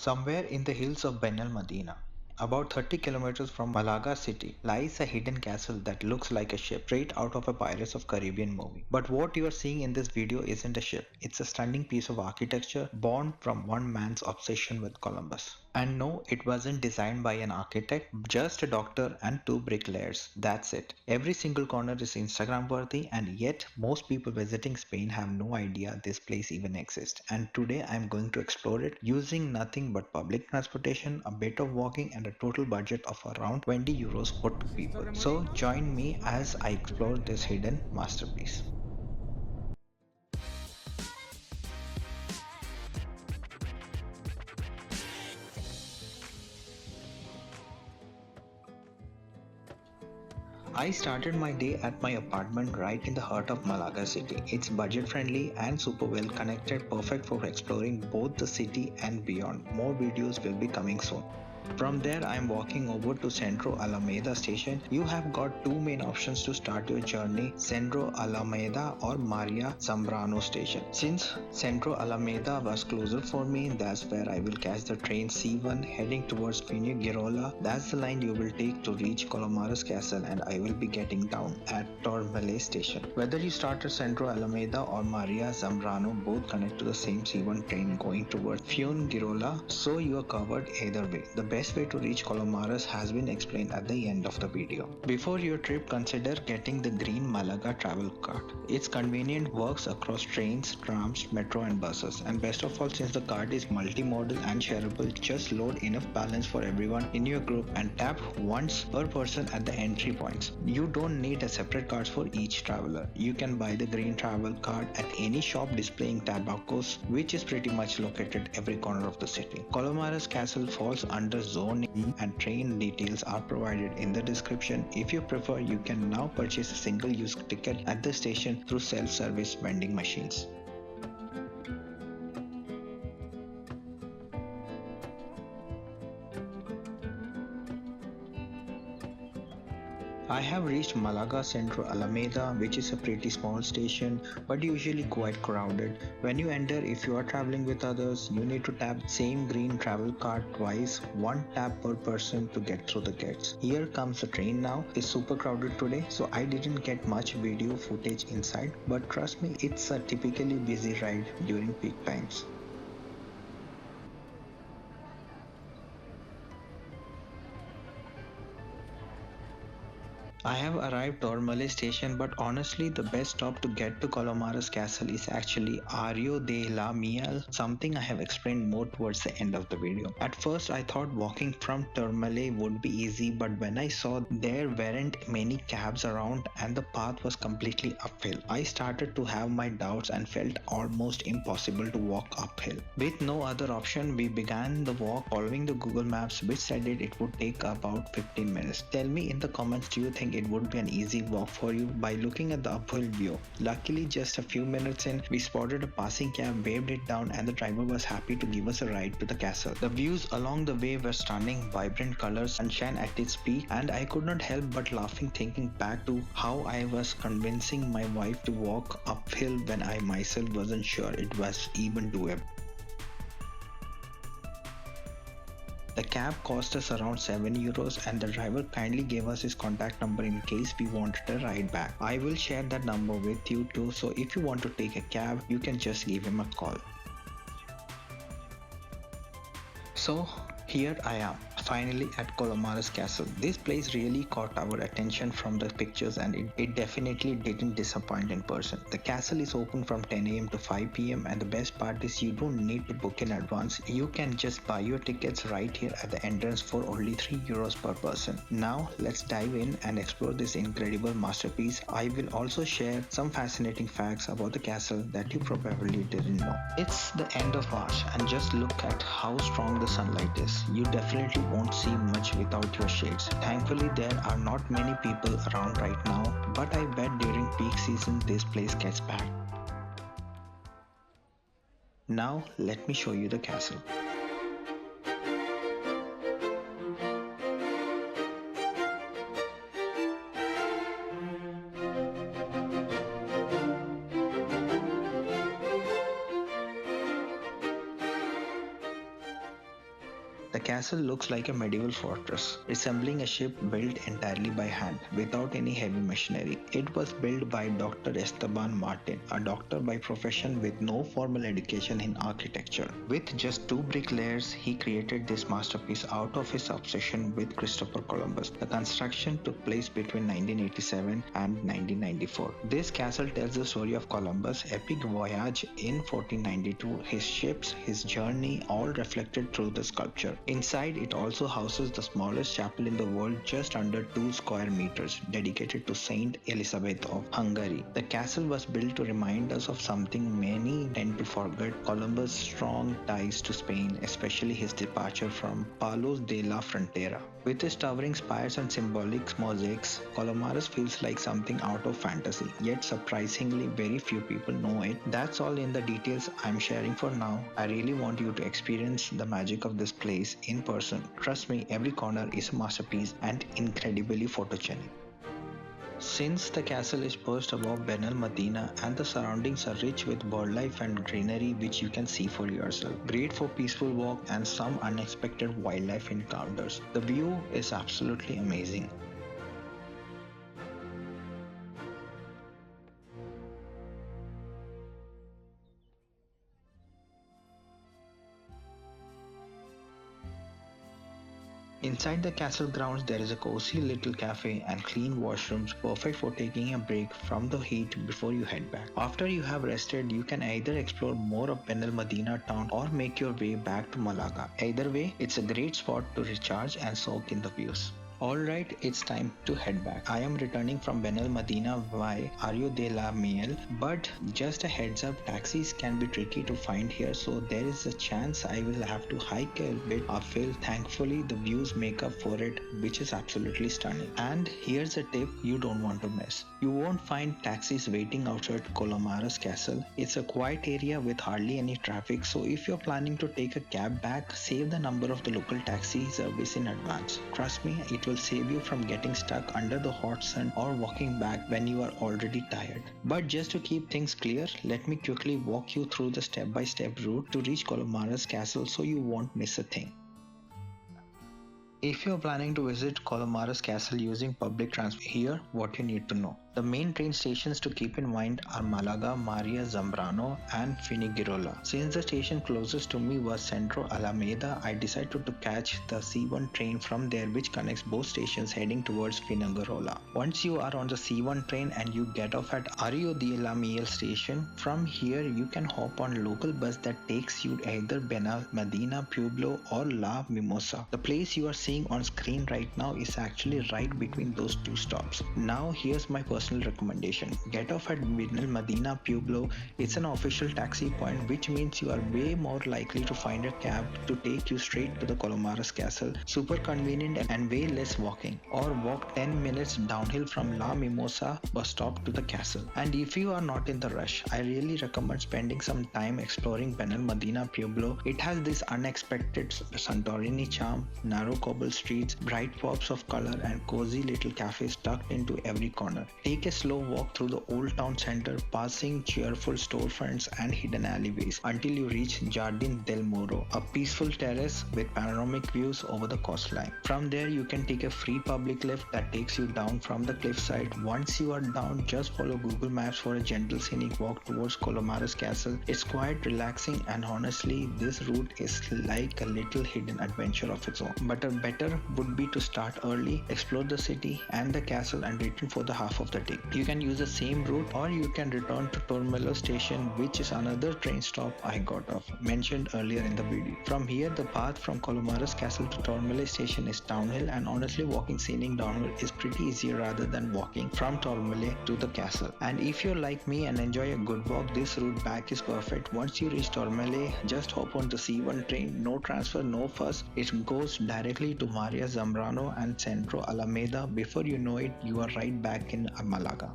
Somewhere in the hills of Benalmádena, about 30 kilometers from Malaga city, lies a hidden castle that looks like a ship straight out of a Pirates of Caribbean movie. But what you are seeing in this video isn't a ship, it's a stunning piece of architecture born from one man's obsession with Columbus. And no, it wasn't designed by an architect, just a doctor and two bricklayers. That's it. Every single corner is Instagram worthy, and yet most people visiting Spain have no idea this place even exists. And today I'm going to explore it using nothing but public transportation, a bit of walking, and a total budget of around 20 euros for two This is people. Torremuelle So now. join me Now as heading I to explore Centro. this hidden masterpiece. I started my day at my apartment right in the heart of Malaga city. It's budget friendly and super well connected, perfect for exploring both the city and beyond. More videos will be coming soon. From there, I'm walking over to Centro Alameda station. You have got two main options to start your journey, Centro Alameda or Maria Zambrano station. Since Centro Alameda was closer for me, that's where I will catch the train C1 heading towards Girola. That's the line you will take to reach Colomares Castle, and I will be getting down at Torremuelle station. Whether you start at Centro Alameda or Maria Zambrano, both connect to the same C1 train going towards Girola, so you are covered either way. The best way to reach Colomares has been explained at the end of the video. Before your trip, consider getting the green Malaga travel card. It's convenient, works across trains, trams, metro and buses, and best of all, since the card is multimodal and shareable, just load enough balance for everyone in your group and tap once per person at the entry points. You don't need a separate card for each traveler. You can buy the green travel card at any shop displaying tabacos, which is pretty much located every corner of the city. Colomares Castle falls under Zone E, and train details are provided in the description. If you prefer, you can now purchase a single-use ticket at the station through self-service vending machines. I have reached Malaga Centro Alameda, which is a pretty small station but usually quite crowded. When you enter, if you are traveling with others, you need to tap same green travel card twice, one tap per person to get through the gates. Here comes the train now. It's super crowded today, so I didn't get much video footage inside, but trust me, it's a typically busy ride during peak times. I have arrived Torremuelle station, but honestly the best stop to get to Colomares Castle is actually Arroyo de la Miel, something I have explained more towards the end of the video. At first I thought walking from Torremuelle would be easy, but when I saw there weren't many cabs around and the path was completely uphill, I started to have my doubts and felt almost impossible to walk uphill. With no other option, we began the walk following the Google Maps, which said it would take about 15 minutes. Tell me in the comments, do you think it would be an easy walk for you by looking at the uphill view? Luckily, just a few minutes in, we spotted a passing cab, waved it down, and the driver was happy to give us a ride to the castle. The views along the way were stunning, vibrant colors, sunshine at its peak, and I could not help but laughing thinking back to how I was convincing my wife to walk uphill when I myself wasn't sure it was even doable. The cab cost us around 7 euros, and the driver kindly gave us his contact number in case we wanted a ride back. I will share that number with you too, so if you want to take a cab, you can just give him a call. So here I am, finally at Colomares Castle. This place really caught our attention from the pictures, and it definitely didn't disappoint in person. The castle is open from 10 a.m. to 5 p.m. and the best part is you don't need to book in advance. You can just buy your tickets right here at the entrance for only 3 euros per person. Now let's dive in and explore this incredible masterpiece. I will also share some fascinating facts about the castle that you probably didn't know. It's the end of March, and just look at how strong the sunlight is. You definitely won't see much without your shades. Thankfully, there are not many people around right now, but I bet during peak season this place gets packed. Now let me show you the castle. The castle looks like a medieval fortress, resembling a ship built entirely by hand, without any heavy machinery. It was built by Dr. Esteban Martin, a doctor by profession with no formal education in architecture. With just 2 brick layers, he created this masterpiece out of his obsession with Christopher Columbus. The construction took place between 1987 and 1994. This castle tells the story of Columbus' epic voyage in 1492, his ships, his journey, all reflected through the sculpture. Inside, it also houses the smallest chapel in the world, just under 2 square meters, dedicated to Saint Elizabeth of Hungary. The castle was built to remind us of something many tend to forget: Columbus' strong ties to Spain, especially his departure from Palos de la Frontera. With its towering spires and symbolic mosaics, Colomares feels like something out of fantasy, yet surprisingly very few people know it. That's all in the details I'm sharing for now. I really want you to experience the magic of this place in person. Trust me, every corner is a masterpiece and incredibly photogenic. Since the castle is perched above Benalmádena and the surroundings are rich with birdlife and greenery which you can see for yourself, great for peaceful walk and some unexpected wildlife encounters. The view is absolutely amazing. Inside the castle grounds, there is a cozy little cafe and clean washrooms, perfect for taking a break from the heat before you head back. After you have rested, you can either explore more of Benalmádena town or make your way back to Malaga. Either way, it's a great spot to recharge and soak in the views. Alright, it's time to head back. I am returning from Benalmádena via Arroyo de la Miel, but just a heads up, taxis can be tricky to find here, so there is a chance I will have to hike a bit uphill. Thankfully, the views make up for it, which is absolutely stunning. And here's a tip you don't want to miss. You won't find taxis waiting outside Colomares Castle. It's a quiet area with hardly any traffic, so if you're planning to take a cab back, save the number of the local taxi service in advance. Trust me, it will save you from getting stuck under the hot sun or walking back when you are already tired. But just to keep things clear, let me quickly walk you through the step-by-step route to reach Colomares Castle so you won't miss a thing. If you're planning to visit Colomares Castle using public transport, here what you need to know. The main train stations to keep in mind are Malaga, Maria, Zambrano and Finigirola. Since the station closest to me was Centro, Alameda, I decided to catch the C1 train from there, which connects both stations heading towards Finigirola. Once you are on the C1 train and you get off at Arroyo de la Miel station, from here you can hop on local bus that takes you either Benalmádena, Pueblo or La Mimosa. The place you are seeing on screen right now is actually right between those two stops. Now here's my personal recommendation. Get off at Benalmádena, Pueblo. It's an official taxi point, which means you are way more likely to find a cab to take you straight to the Colomares Castle. Super convenient and way less walking. Or walk 10 minutes downhill from La Mimosa bus stop to the castle. And if you are not in the rush, I really recommend spending some time exploring Benalmádena, Pueblo. It has this unexpected Santorini charm, narrow cobble streets, bright pops of color and cozy little cafes tucked into every corner. Take a slow walk through the old town center, passing cheerful storefronts and hidden alleyways until you reach Jardín del Moro, a peaceful terrace with panoramic views over the coastline. From there, you can take a free public lift that takes you down from the cliffside. Once you are down, just follow Google Maps for a gentle scenic walk towards Colomares Castle. It's quite relaxing and honestly, this route is like a little hidden adventure of its own. But a better would be to start early, explore the city and the castle and return for the half of the day. You can use the same route or you can return to Torremuelle station, which is another train stop I got off, mentioned earlier in the video. From here, the path from Colomares Castle to Torremuelle station is downhill, and honestly walking scenic downhill is pretty easier rather than walking from Torremuelle to the castle. And if you're like me and enjoy a good walk, this route back is perfect. Once you reach Torremuelle, just hop on the C1 train, no transfer, no fuss. It goes directly to Maria, Zambrano and Centro, Alameda. Before you know it, you are right back in Malaga.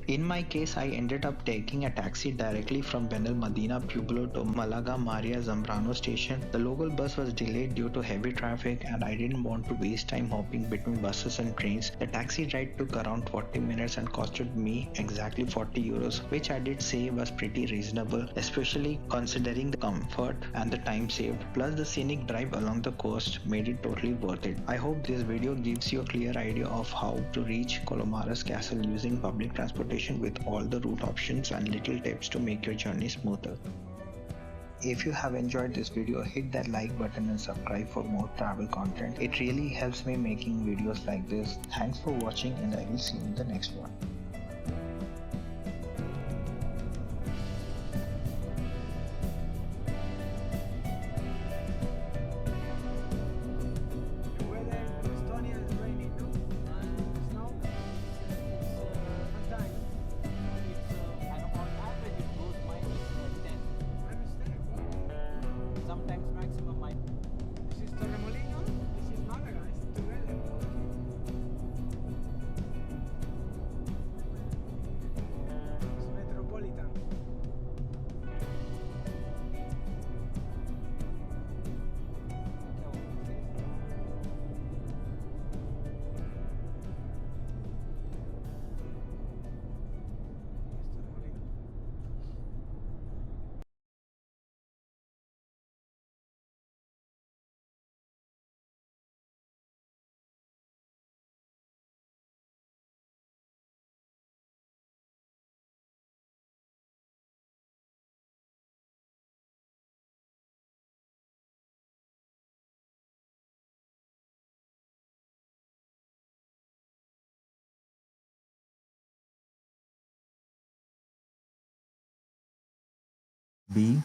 In my case, I ended up taking a taxi directly from Benalmádena Pueblo to Malaga Maria Zambrano station. The local bus was delayed due to heavy traffic and I didn't want to waste time hopping between buses and trains. The taxi ride took around 40 minutes and costed me exactly 40 euros, which I did say was pretty reasonable, especially considering the comfort and the time saved. Plus the scenic drive along the coast made it totally worth it. I hope this video gives you a clear idea of how to reach Colomares Castle using public transportation with all the route options and little tips to make your journey smoother. If you have enjoyed this video, hit that like button and subscribe for more travel content. It really helps me making videos like this. Thanks for watching and I will see you in the next one. The weather in Estonia is rainy, no? And snow? Sometimes. On average it goes -10. Minus 10. Sometimes maximum minus. This is Torremuelle. This is Malaga. It's together. It's metropolitan. B